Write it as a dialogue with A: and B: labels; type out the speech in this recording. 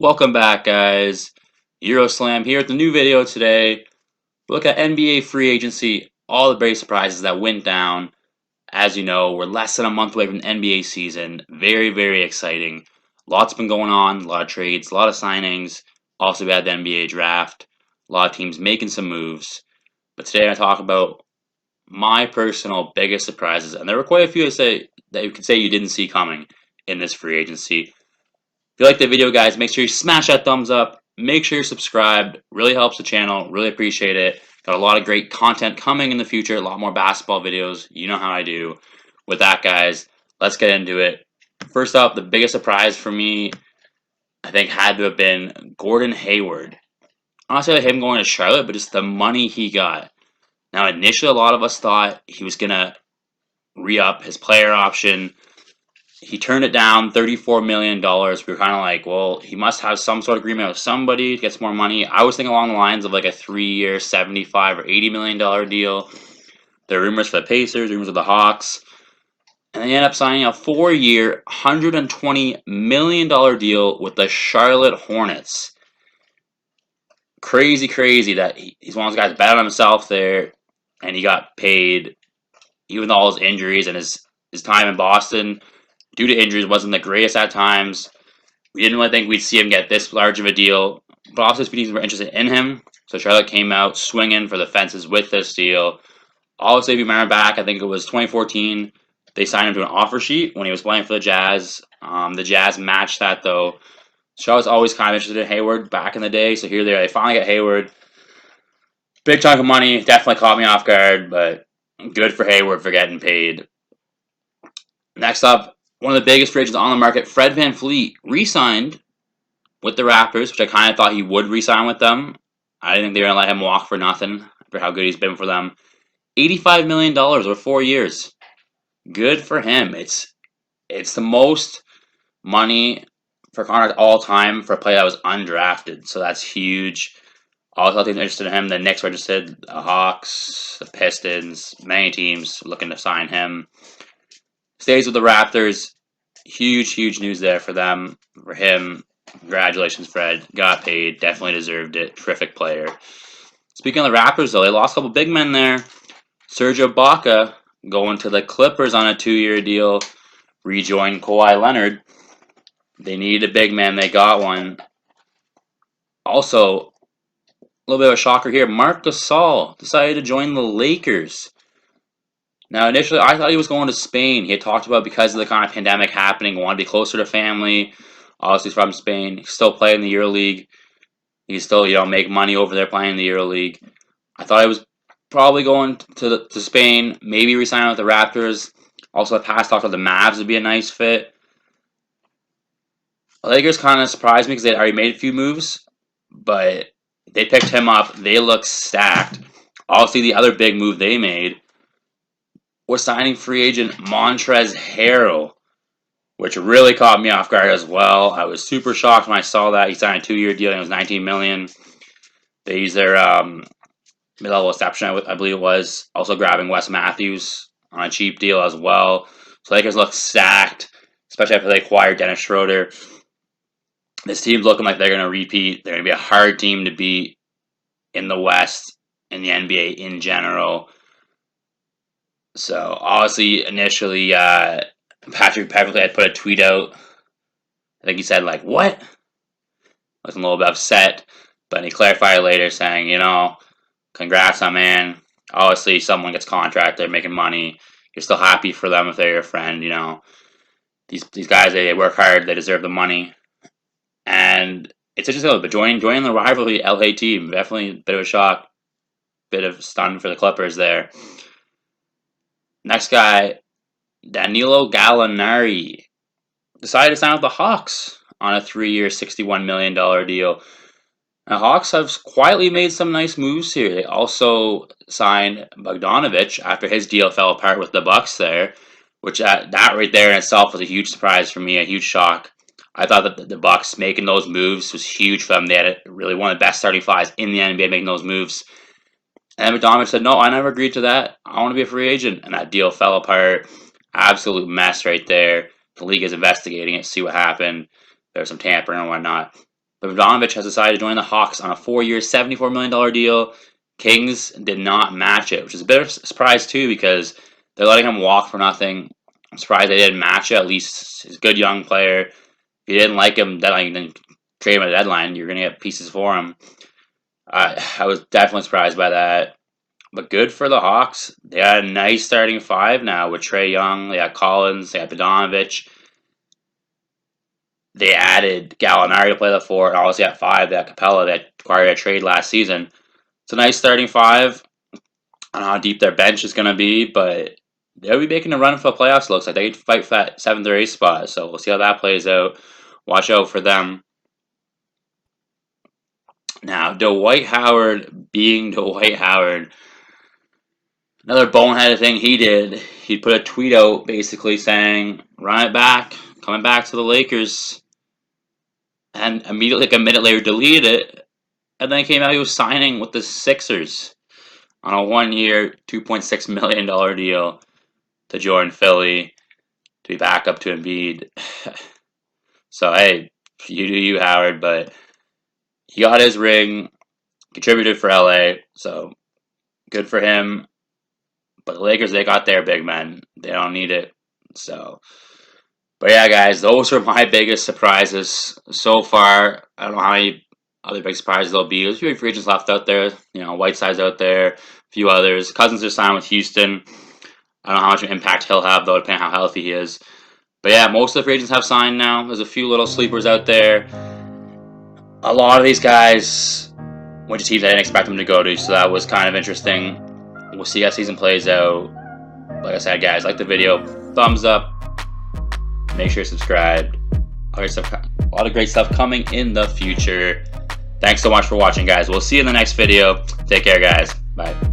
A: Welcome back, guys. Euroslam here with the new video today. Look at NBA free agency, all the big surprises that went down. As you know, we're less than a month away from the NBA season. Very, very exciting. Lots been going on, a lot of trades, a lot of signings. Also, we had the NBA draft. A lot of teams making some moves. But today I talk about my personal biggest surprises, and there were quite a few that you could say you didn't see coming in this free agency. If you like the video, guys, make sure you smash that thumbs up. Make sure you're subscribed. Really helps the channel. Really appreciate it. Got a lot of great content coming in the future. A lot more basketball videos. You know how I do. With that, guys, let's get into it. First up, the biggest surprise for me, I think, had to have been Gordon Hayward. Honestly, him going to Charlotte, but just the money he got. Now, initially, a lot of us thought he was going to re-up his player option. He turned it down, $34 million. We were kind of like, well, he must have some sort of agreement with somebody to get some more money. I was thinking along the lines of like a 3-year, $75 or $80 million deal. There are rumors for the Pacers, rumors of the Hawks. And they end up signing a 4-year, $120 million deal with the Charlotte Hornets. Crazy, crazy that he's one of those guys bet on himself there, and he got paid, even with all his injuries and his time in Boston. Due to injuries, wasn't the greatest at times. We didn't really think we'd see him get this large of a deal. But also, teams were interested in him. So Charlotte came out swinging for the fences with this deal. Obviously, if you remember back, I think it was 2014, they signed him to an offer sheet when he was playing for the Jazz. The Jazz matched that, though. Charlotte's always kind of interested in Hayward back in the day. So here they finally get Hayward. Big chunk of money. Definitely caught me off guard, but good for Hayward for getting paid. Next up, one of the biggest free agents on the market, Fred VanVleet, re-signed with the Raptors, which I kind of thought he would re-sign with them. I didn't think they were going to let him walk for nothing for how good he's been for them. $85 million over 4 years. Good for him. It's the most money for contract all time for a player that was undrafted, so that's huge. Also, teams interested in him. The Knicks were interested, the Hawks, the Pistons, many teams looking to sign him. Stays with the Raptors. Huge, huge news there for them, for him. Congratulations, Fred. Got paid. Definitely deserved it. Terrific player. Speaking of the Raptors, though, they lost a couple big men there. Serge Ibaka going to the Clippers on a 2-year deal. Rejoin Kawhi Leonard. They needed a big man. They got one. Also, a little bit of a shocker here. Marc Gasol decided to join the Lakers. Now, initially, I thought he was going to Spain. He had talked about because of the kind of pandemic happening, wanted to be closer to family. Obviously, he's from Spain. He's still playing in the EuroLeague. He's still, make money over there playing in the EuroLeague. I thought he was probably going to Spain, maybe re-signing with the Raptors. Also, the past talked about the Mavs would be a nice fit. The Lakers kind of surprised me because they'd already made a few moves, but they picked him up. They look stacked. Obviously, the other big move they made was signing free agent Montrezl Harrell, which really caught me off guard as well. I was super shocked when I saw that. He signed a 2-year deal and it was $19 million. They used their mid-level exception, I believe it was. Also grabbing Wes Matthews on a cheap deal as well. So Lakers look stacked, especially after they acquired Dennis Schroeder. This team's looking like they're going to repeat. They're going to be a hard team to beat in the West, in the NBA in general. So, obviously, initially, Patrick Beverley had put a tweet out. I think he said, like, what? I was a little bit upset, but he clarified later saying, congrats on man. Obviously, someone gets contract, they're making money. You're still happy for them if they're your friend, These guys, they work hard, they deserve the money. And it's interesting, but joining the rivalry LA team, definitely a bit of a shock, bit of stun for the Clippers there. Next guy, Danilo Gallinari, decided to sign with the Hawks on a 3-year, $61 million deal. Now, Hawks have quietly made some nice moves here. They also signed Bogdanovic after his deal fell apart with the Bucks there, which that right there in itself was a huge surprise for me, a huge shock. I thought that the Bucks making those moves was huge for them. They had really one of the best starting fives in the NBA making those moves. And Bogdanovic said, no, I never agreed to that. I want to be a free agent. And that deal fell apart. Absolute mess right there. The league is investigating it, see what happened. There's some tampering and whatnot. But Bogdanovic has decided to join the Hawks on a 4-year, $74 million deal. Kings did not match it, which is a bit of a surprise too because they're letting him walk for nothing. I'm surprised they didn't match it. At least he's a good young player. If you didn't like him, then trade him at the deadline. You're going to get pieces for him. I was definitely surprised by that. But good for the Hawks. They got a nice starting five now with Trae Young. They got Collins. They got Bogdanovic. They added Gallinari to play the 4, and obviously at 5, they got Capella that acquired a trade last season. It's a nice starting 5. I don't know how deep their bench is going to be, but they'll be making a run for the playoffs. Looks like they could fight for that 7th or 8th spot, so we'll see how that plays out. Watch out for them. Now, Dwight Howard being Dwight Howard, another boneheaded thing he did, he put a tweet out basically saying, run it back, coming back to the Lakers. And immediately, like a minute later, deleted it. And then it came out he was signing with the Sixers on a 1-year, $2.6 million deal to join Philly to be back up to Embiid. So, hey, you do you, Howard. But he got his ring, contributed for LA. So, good for him. But the Lakers, they got their big men. They don't need it. So... But yeah, guys, those are my biggest surprises so far. I don't know how many other big surprises there'll be. There's a few free agents left out there. Whiteside's out there, a few others. Cousins are signed with Houston. I don't know how much of an impact he'll have, though, depending on how healthy he is. But yeah, most of the free agents have signed now. There's a few little sleepers out there. A lot of these guys went to teams I didn't expect them to go to, so that was kind of interesting. We'll see how season plays out. Like I said, guys, like the video, thumbs up. Make sure you're subscribed. A lot of great stuff coming in the future. Thanks so much for watching, guys. We'll see you in the next video. Take care, guys. Bye.